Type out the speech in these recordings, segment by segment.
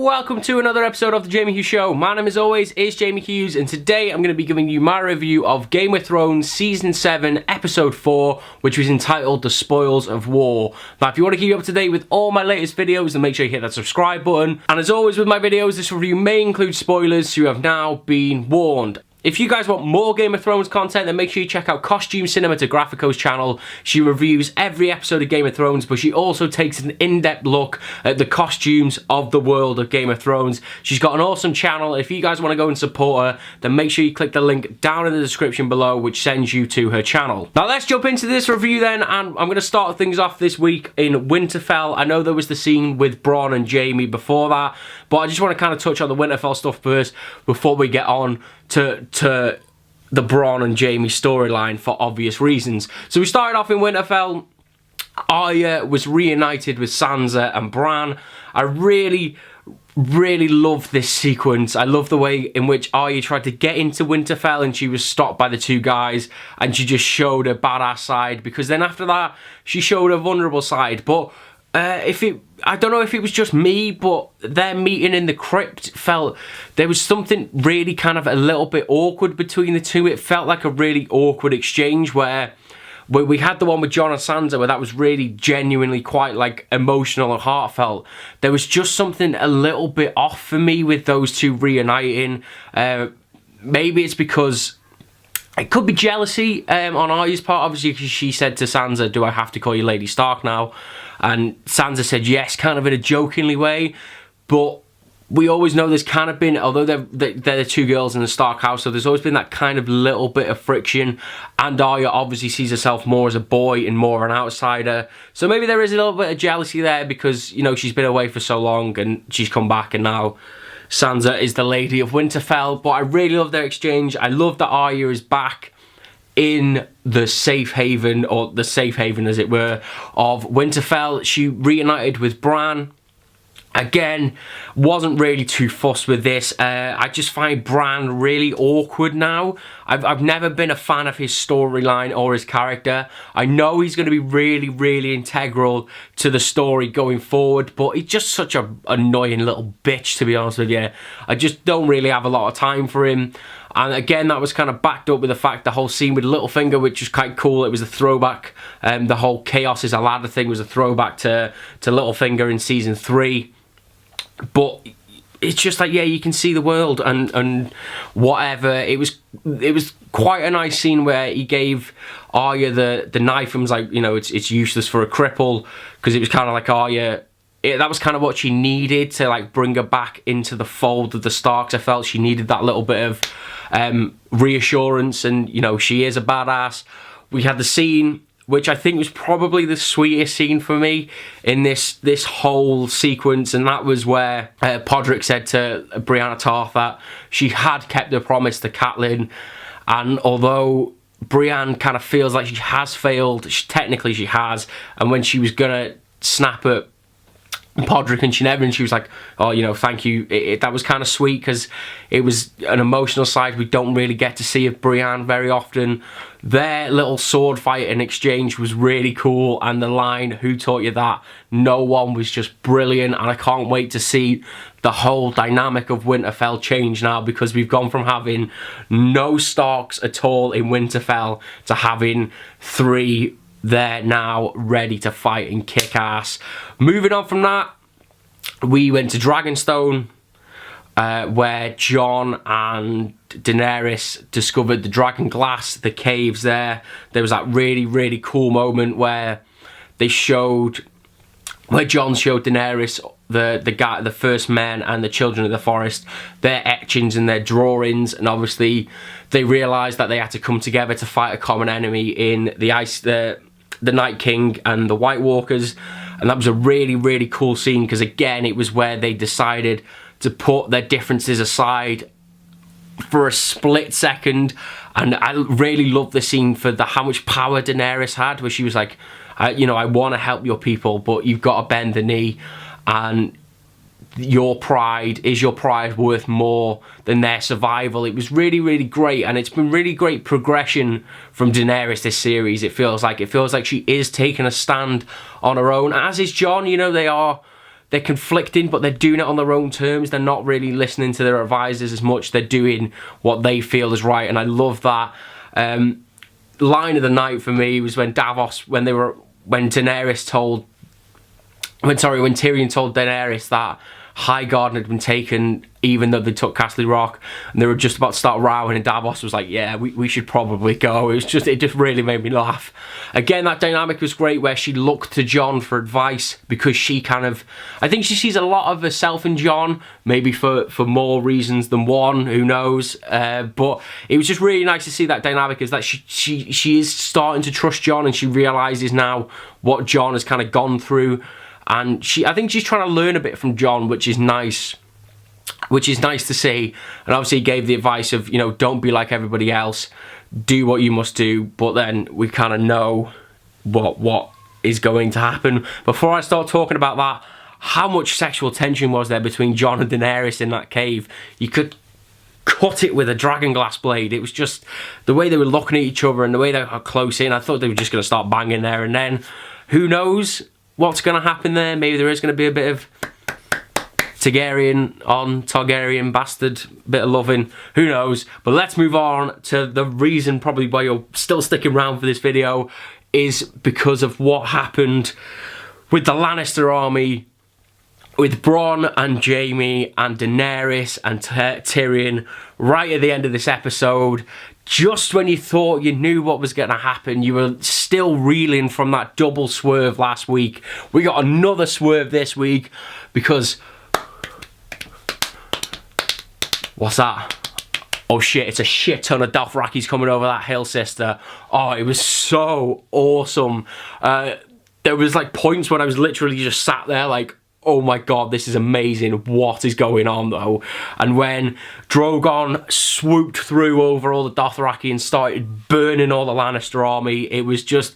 and welcome to another episode of The Jamie Hughes Show. My name, as always, is Jamie Hughes, and today I'm going to be giving you my review of Game of Thrones Season 7, Episode 4, which was entitled The Spoils of War. Now, if you want to keep up to date with all my latest videos, then make sure you hit that subscribe button. And as always with my videos, this review may include spoilers, so you have now been warned. If you guys want more Game of Thrones content, then make sure you check out Costume Cinematografico's channel. She reviews every episode of Game of Thrones, but she also takes an in-depth look at the costumes of the world of Game of Thrones. She's got an awesome channel. If you guys want to go and support her, then make sure you click the link down in the description below, which sends you to her channel. Now let's jump into this review then, and I'm going to start things off this week in Winterfell. I know there was the scene with Bronn and Jaime before that, but I just want to kind of touch on the Winterfell stuff first before we get on to the Bronn and Jaime storyline for obvious reasons. So we started off in Winterfell. Arya was reunited with Sansa and Bran. I really love this sequence. I love the way in which Arya tried to get into Winterfell and she was stopped by the two guys, and she just showed her badass side, because then after that she showed her vulnerable side. But I don't know if it was just me, but their meeting in the crypt felt, there was something really kind of a little bit awkward between the two. It felt like a really awkward exchange where we had the one with Jon and Sansa where that was really genuinely quite like emotional and heartfelt. There was just something a little bit off for me with those two reuniting. Maybe it's because it could be jealousy on Arya's part, obviously, because she said to Sansa, "Do I have to call you Lady Stark now?" And Sansa said yes, kind of in a jokingly way. But we always know there's kind of been, although they're the two girls in the Stark house, so there's always been that kind of little bit of friction. And Arya obviously sees herself more as a boy and more an outsider. So maybe there is a little bit of jealousy there because, you know, she's been away for so long and she's come back and now Sansa is the Lady of Winterfell. But I really love their exchange. I love that Arya is back in the safe haven, or the safe haven as it were, of Winterfell. She reunited with Bran. Again, wasn't really too fussed with this. I just find Bran really awkward now. I've never been a fan of his storyline or his character. I know he's going to be really integral to the story going forward, but he's just such an annoying little bitch, to be honest with you. I just don't really have a lot of time for him. And again, that was kind of backed up with the fact the whole scene with Littlefinger, which was quite cool. It was a throwback. The whole chaos is a ladder thing was a throwback to Littlefinger in season 3. But it's just like, yeah, you can see the world and whatever. It was quite a nice scene where he gave Arya the knife and was like, you know, it's useless for a cripple, because it was kind of like Arya. That was kind of what she needed to like bring her back into the fold of the Starks. I felt she needed that little bit of reassurance, and you know, she is a badass. We had the scene, which I think was probably the sweetest scene for me in this whole sequence, and that was where Podrick said to Brienne of Tarth that she had kept her promise to Catelyn, and although Brienne kind of feels like she has failed, technically she has, and when she was gonna snap at Podrick and she never, and she was like, "Oh, you know, thank you." That was kind of sweet because it was an emotional side we don't really get to see of Brienne very often. Their little sword fight and exchange was really cool, and the line, "Who taught you that?" No one, was just brilliant, and I can't wait to see the whole dynamic of Winterfell change now, because we've gone from having no Starks at all in Winterfell to having 3 there now ready to fight and kick ass. Moving on from that, we went to Dragonstone, where Jon and Daenerys discovered the dragon glass, the caves there. There was that really cool moment where Jon showed Daenerys the first men and the children of the forest, their etchings and their drawings, and obviously they realised that they had to come together to fight a common enemy in the Night King and the White Walkers. And that was a really cool scene, because again, it was where they decided to put their differences aside for a split second. And I really loved the scene for how much power Daenerys had, where she was like, you know, I want to help your people, but you've got to bend the knee, and your pride worth more than their survival. It was really great, and it's been really great progression from Daenerys this series. It feels like she is taking a stand on her own, as is Jon. You know, they're conflicting, but they're doing it on their own terms. They're not really listening to their advisors as much. They're doing what they feel is right, and I love that. Line of the night for me was when Tyrion told Daenerys that High Garden had been taken, even though they took Castle Rock, and they were just about to start rowing, and Davos was like, yeah, we should probably go. It just really made me laugh. Again, that dynamic was great, where she looked to Jon for advice, because I think she sees a lot of herself in Jon, maybe for more reasons than one, who knows, but it was just really nice to see that dynamic, is that she is starting to trust Jon, and she realises now what Jon has kind of gone through. And I think she's trying to learn a bit from Jon, which is nice to see. And obviously he gave the advice of, don't be like everybody else, do what you must do. But then we kind of know what is going to happen. Before I start talking about that, how much sexual tension was there between Jon and Daenerys in that cave? You could cut it with a dragon glass blade. It was just the way they were looking at each other and the way they got close in. I thought they were just going to start banging there, and then who knows what's going to happen there. Maybe there is going to be a bit of Targaryen bastard, bit of loving, who knows. But let's move on to the reason probably why you're still sticking around for this video, is because of what happened with the Lannister army, with Bronn and Jaime and Daenerys and Tyrion right at the end of this episode. Just when you thought you knew what was going to happen, you were still reeling from that double swerve last week. We got another swerve this week, because... What's that? Oh shit, it's a shit ton of Dothrakis coming over that hill, sister. Oh, it was so awesome. There was like points when I was literally just sat there like, oh my god, this is amazing. What is going on though? And when Drogon swooped through over all the Dothraki and started burning all the Lannister army, it was just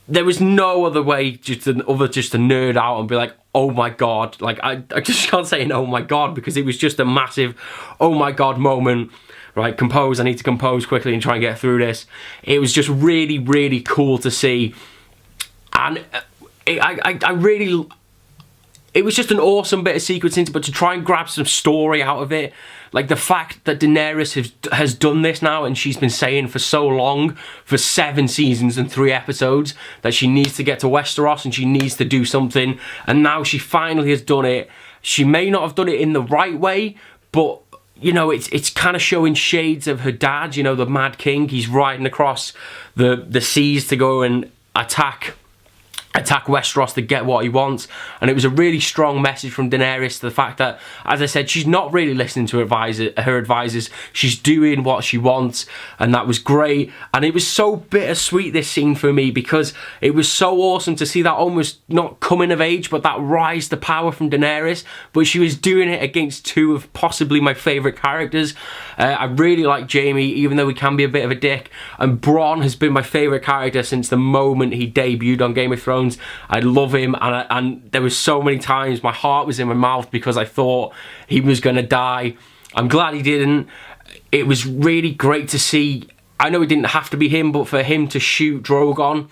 there was no other way just to nerd out and be like, oh my god. Like I just can't say an oh my god, because it was just a massive oh my god moment. Right, compose, I need to compose quickly and try and get through this. It was just really, really cool to see. And it was just an awesome bit of sequencing, but to try and grab some story out of it, like the fact that Daenerys has done this now, and she's been saying for so long, for 7 seasons and 3 episodes, that she needs to get to Westeros and she needs to do something, and now she finally has done it. She may not have done it in the right way, but it's kind of showing shades of her dad, the Mad King. He's riding across the seas to go and attack Westeros to get what he wants. And it was a really strong message from Daenerys to the fact that, as I said, she's not really listening to her advisors. She's doing what she wants, and that was great. And it was so bittersweet, this scene, for me, because it was so awesome to see that almost not coming of age, but that rise to power from Daenerys. But she was doing it against 2 of possibly my favourite characters. I really like Jaime, even though he can be a bit of a dick. And Bronn has been my favourite character since the moment he debuted on Game of Thrones. I love him, and there was so many times my heart was in my mouth because I thought he was going to die. I'm glad he didn't. It was really great to see. I know it didn't have to be him, but for him to shoot Drogon,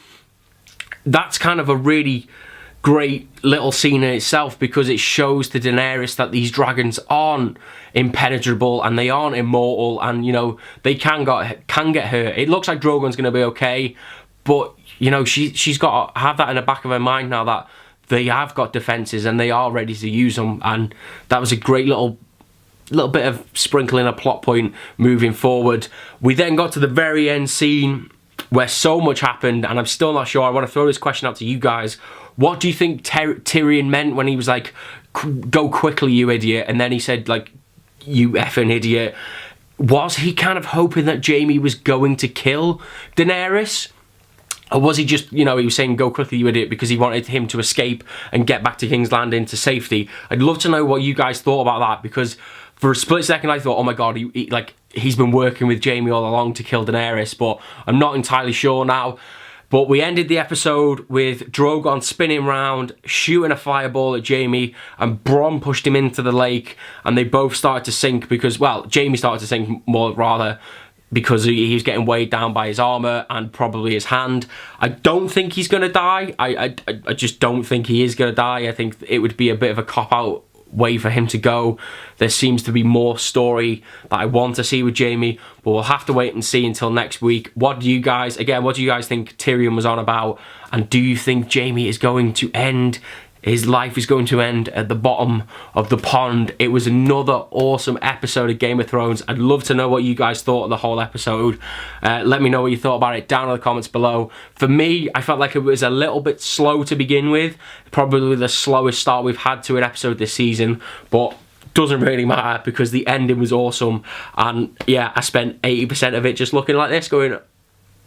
that's kind of a really great little scene in itself, because it shows to Daenerys that these dragons aren't impenetrable and they aren't immortal, and they can get hurt. It looks like Drogon's going to be okay, but she's got to have that in the back of her mind now, that they have got defences and they are ready to use them. And that was a great little bit of sprinkling a plot point moving forward. We then got to the very end scene where so much happened, and I'm still not sure. I want to throw this question out to you guys. What do you think Tyrion meant when he was like, go quickly, you idiot, and then he said, like, you effing idiot? Was he kind of hoping that Jaime was going to kill Daenerys? Or was he just, he was saying, go quickly, you idiot, because he wanted him to escape and get back to King's Landing to safety? I'd love to know what you guys thought about that, because for a split second I thought, oh my god, he's been working with Jaime all along to kill Daenerys, but I'm not entirely sure now. But we ended the episode with Drogon spinning round, shooting a fireball at Jaime, and Bronn pushed him into the lake, and they both started to sink because, well, Jaime started to sink more rather. because he was getting weighed down by his armor and probably his hand. I don't think he's going to die. I just don't think he is going to die. I think it would be a bit of a cop-out way for him to go. There seems to be more story that I want to see with Jaime, but we'll have to wait and see until next week. What do you guys think Tyrion was on about? And do you think Jaime is going to end? His life is going to end at the bottom of the pond. It was another awesome episode of Game of Thrones. I'd love to know what you guys thought of the whole episode. Let me know what you thought about it down in the comments below. For me, I felt like it was a little bit slow to begin with. Probably the slowest start we've had to an episode this season, but doesn't really matter because the ending was awesome. And yeah, I spent 80% of it just looking like this, going,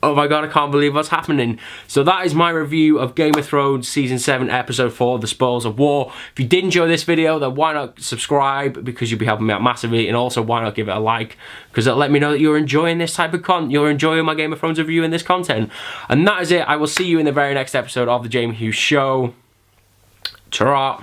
oh my god, I can't believe what's happening. So that is my review of Game of Thrones Season 7, Episode 4, The Spoils of War. If you did enjoy this video, then why not subscribe, because you'll be helping me out massively, and also why not give it a like, because it'll let me know that you're enjoying this type of content, you're enjoying my Game of Thrones review and this content. And that is it. I will see you in the very next episode of The Jamie Hughes Show. Ta-ra.